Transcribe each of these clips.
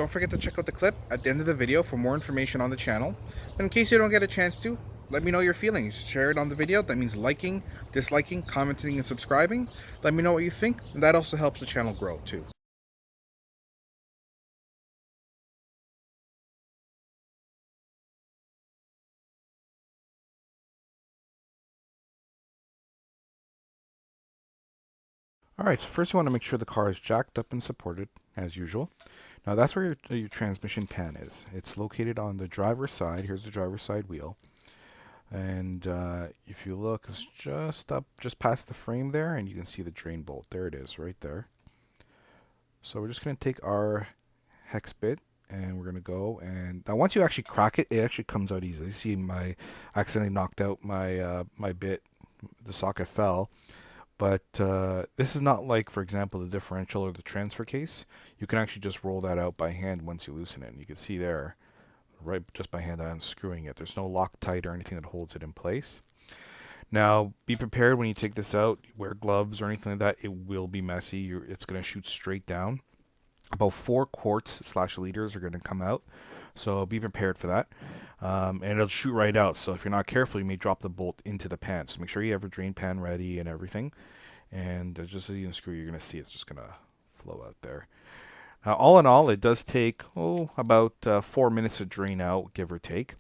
don't forget to check out the clip at the end of the video for more information on the channel. But in case you don't get a chance to, let me know your feelings. Share it on the video. That means liking, disliking, commenting, and subscribing. Let me know what you think, and that also helps the channel grow too. Alright, so first you want to make sure the car is jacked up and supported, as usual. Now that's where your transmission pan is. It's located on the driver's side. Here's the driver's side wheel. And if you look, it's just up, just past the frame there, and you can see the drain bolt. There it is, right there. So we're just going to take our hex bit, and we're going to go, and now once you actually crack it, it actually comes out easily. You see I accidentally knocked out my bit, the socket fell. But this is not like, for example, the differential or the transfer case. You can actually just roll that out by hand once you loosen it. And you can see there, right, just by hand, I'm unscrewing it. There's no Loctite or anything that holds it in place. Now, be prepared when you take this out. Wear gloves or anything like that. It will be messy. It's going to shoot straight down. About 4 quarts/liters are going to come out. So be prepared for that. And it'll shoot right out. So if you're not careful, you may drop the bolt into the pan. So make sure you have a drain pan ready and everything. And just as you unscrew, you're going to see it's just going to flow out there. Now, all in all, it does take about 4 minutes to drain out, give or take.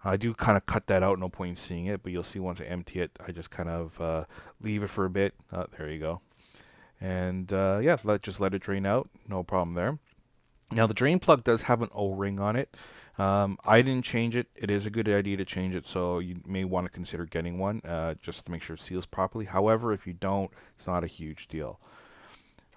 I do kind of cut that out, no point in seeing it, but you'll see once I empty it, I just kind of leave it for a bit. There you go. And yeah, just let it drain out, no problem there. Now the drain plug does have an O-ring on it. I didn't change it. It is a good idea to change it, so you may want to consider getting one just to make sure it seals properly. However, if you don't, it's not a huge deal.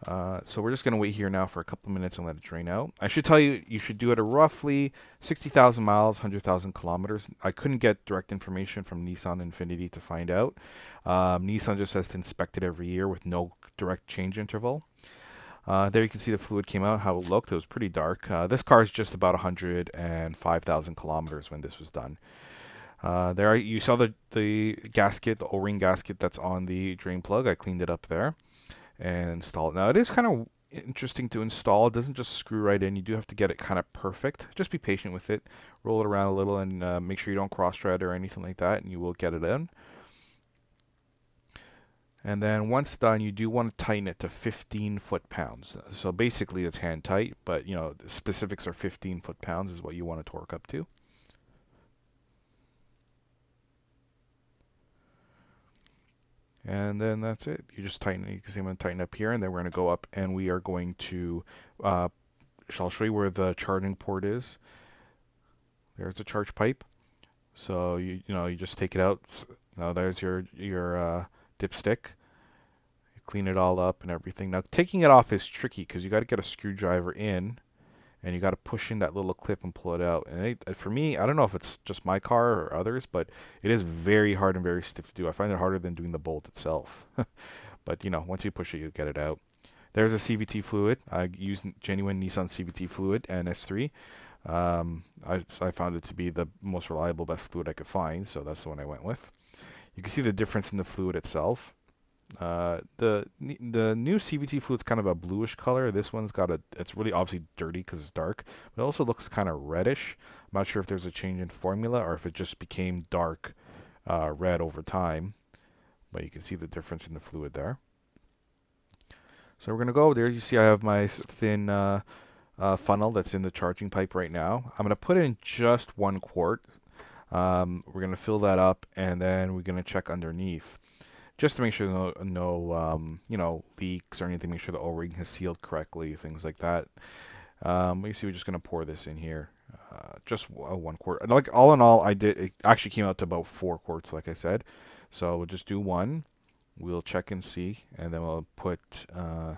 So we're just going to wait here now for a couple minutes and let it drain out. I should tell you, you should do it at roughly 60,000 miles, 100,000 kilometers. I couldn't get direct information from Nissan Infiniti to find out. Nissan just says to inspect it every year with no direct change interval. There you can see the fluid came out, how it looked. It was pretty dark. This car is just about 105,000 kilometers when this was done. There you saw the gasket, the O-ring gasket that's on the drain plug. I cleaned it up there and installed it. Now it is kind of interesting to install. It doesn't just screw right in. You do have to get it kind of perfect. Just be patient with it. Roll it around a little and make sure you don't cross-thread or anything like that, and you will get it in. And then once done, you do want to tighten it to 15 foot-pounds. So basically it's hand tight, but you know, the specifics are 15 foot-pounds is what you want to torque up to. And then that's it. You just tighten it. You can see I'm going to tighten up here, and then we're going to go up, and we are going to, I'll show you where the charging port is. There's the charge pipe. So you just take it out. Now there's your dipstick. You clean it all up and everything. Now taking it off is tricky because you got to get a screwdriver in, and you got to push in that little clip and pull it out. And for me, I don't know if it's just my car or others, but it is very hard and very stiff to do. I find it harder than doing the bolt itself. But you know, once you push it, you get it out. There's a CVT fluid. I use genuine Nissan CVT fluid NS3. I found it to be the most reliable, best fluid I could find, so that's the one I went with. You can see the difference in the fluid itself. The new CVT fluid's kind of a bluish color. This one's it's really obviously dirty because it's dark, but it also looks kind of reddish. I'm not sure if there's a change in formula or if it just became dark red over time, but you can see the difference in the fluid there. So we're going to go over there. You see I have my thin funnel that's in the charging pipe right now. I'm going to put in just 1 quart. We're going to fill that up, and then we're going to check underneath just to make sure no leaks or anything. Make sure the O-ring has sealed correctly, things like that. You see, we're just going to pour this in here. Just 1 quart. Like all in all, it actually came out to about 4 quarts, like I said. So we'll just do 1. We'll check and see, and then we'll put the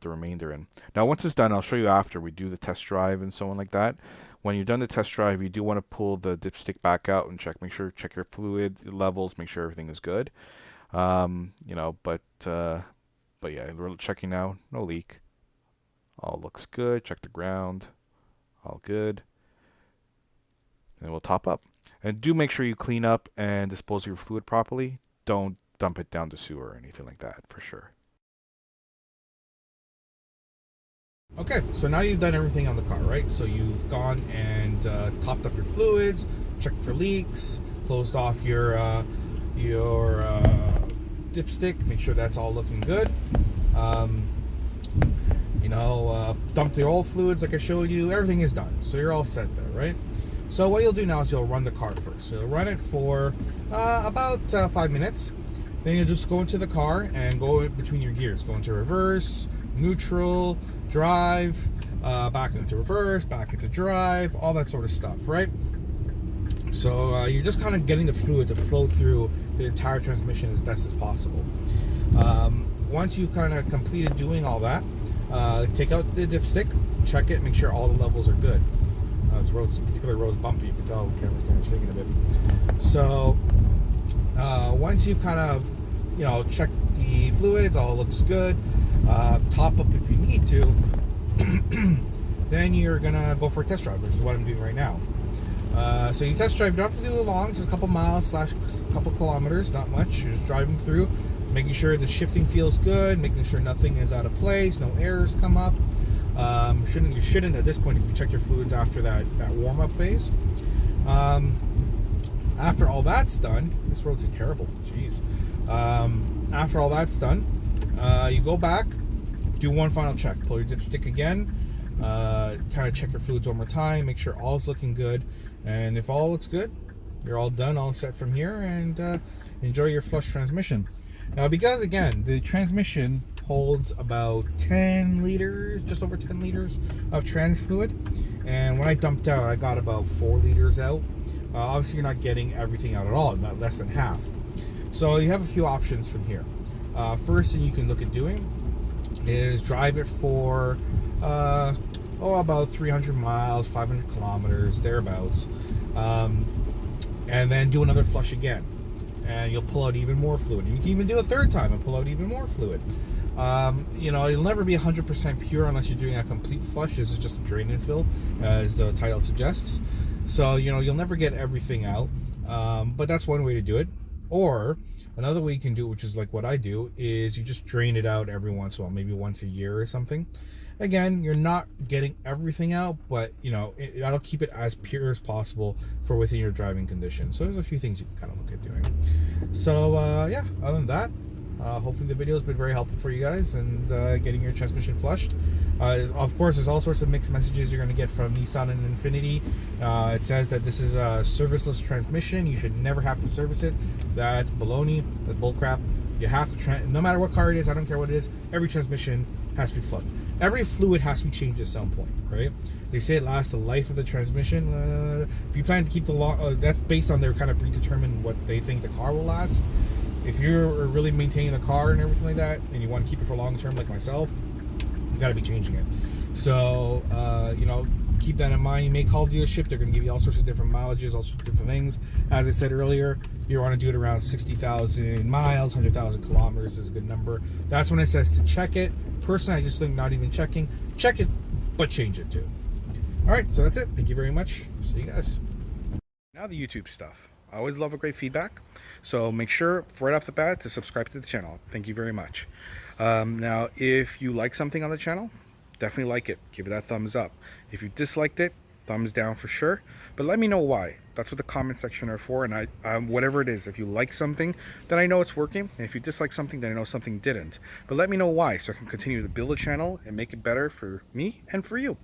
remainder in. Now, once it's done, I'll show you after we do the test drive and so on like that. When you're done the test drive, you do want to pull the dipstick back out and check your fluid levels, make sure everything is good. But yeah, we're checking now. No leak. All looks good. Check the ground. All good. And we'll top up. And do make sure you clean up and dispose of your fluid properly. Don't dump it down the sewer or anything like that, for sure. Okay, so now you've done everything on the car, right? So you've gone and topped up your fluids, checked for leaks, closed off your dipstick, make sure that's all looking good. Um, dumped your old fluids like I showed you. Everything is done, so you're all set there, right? So what you'll do now is you'll run the car first. So you'll run it for about 5 minutes. Then you'll just go into the car and go between your gears. Go into reverse, neutral, drive, back into reverse, back into drive, all that sort of stuff, right? So you're just kind of getting the fluid to flow through the entire transmission as best as possible. Once you've kind of completed doing all that, take out the dipstick, check it, make sure all the levels are good. This particular road's bumpy, you can tell the camera's kind of shaking a bit. So once you've kind of checked the fluids, all looks good, top up if you need to, then you're gonna go for a test drive, which is what I'm doing right now. So you test drive, you don't have to do it long, just a couple miles / a couple kilometers, not much. You're just driving through, making sure the shifting feels good, making sure nothing is out of place, no errors come up. You shouldn't at this point if you check your fluids after that warm-up phase. After all that's done, this road's terrible, jeez. After all that's done, you go back, do one final check, pull your dipstick again, kind of check your fluids one more time, make sure all is looking good, and if all looks good, you're all done, all set from here, and enjoy your flush transmission. Now, because again, the transmission holds about 10 liters, just over 10 liters of trans fluid, and when I dumped out, I got about 4 liters out. Obviously, you're not getting everything out at all, not less than half. So you have a few options from here. First thing you can look at doing is drive it for about 300 miles, 500 kilometers, thereabouts, and then do another flush again, and you'll pull out even more fluid. You can even do a third time and pull out even more fluid. It'll never be 100% pure unless you're doing a complete flush. This is just a drain and fill, as the title suggests. So you'll never get everything out, but that's one way to do it. Or another way you can do it, which is like what I do, is you just drain it out every once in a while, maybe once a year or something. Again, you're not getting everything out, but that'll keep it as pure as possible for within your driving conditions. So there's a few things you can kind of look at doing. So yeah, other than that, hopefully the video has been very helpful for you guys and getting your transmission flushed. Of course, there's all sorts of mixed messages you're going to get from Nissan and Infiniti. It says that this is a serviceless transmission. You should never have to service it. That's baloney. That's bullcrap. You have to, no matter what car it is, I don't care what it is, every transmission has to be flushed. Every fluid has to be changed at some point, right? They say it lasts the life of the transmission. If you plan to keep that's based on their kind of predetermined what they think the car will last. If you're really maintaining the car and everything like that, and you want to keep it for long term, like myself, you got to be changing it. So, keep that in mind. You may call the dealership. They're going to give you all sorts of different mileages, all sorts of different things. As I said earlier, you want to do it around 60,000 miles, 100,000 kilometers is a good number. That's when it says to check it. Personally, I just think not even checking. Check it, but change it too. All right, so that's it. Thank you very much. See you guys. Now the YouTube stuff. I always love a great feedback. So make sure right off the bat to subscribe to the channel. Thank you very much. Now, if you like something on the channel, definitely like it. Give it that thumbs up. If you disliked it, thumbs down for sure. But let me know why. That's what the comment section are for. And whatever it is, if you like something, then I know it's working. And if you dislike something, then I know something didn't. But let me know why, so I can continue to build a channel and make it better for me and for you.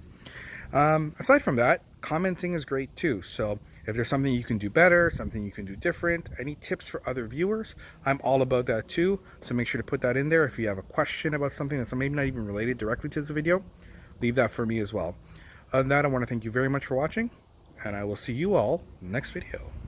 Aside from that, commenting is great too. So if there's something you can do better, something you can do different, any tips for other viewers, I'm all about that too. So make sure to put that in there. If you have a question about something that's maybe not even related directly to the video, leave that for me as well. Other than that, I want to thank you very much for watching, and I will see you all next video.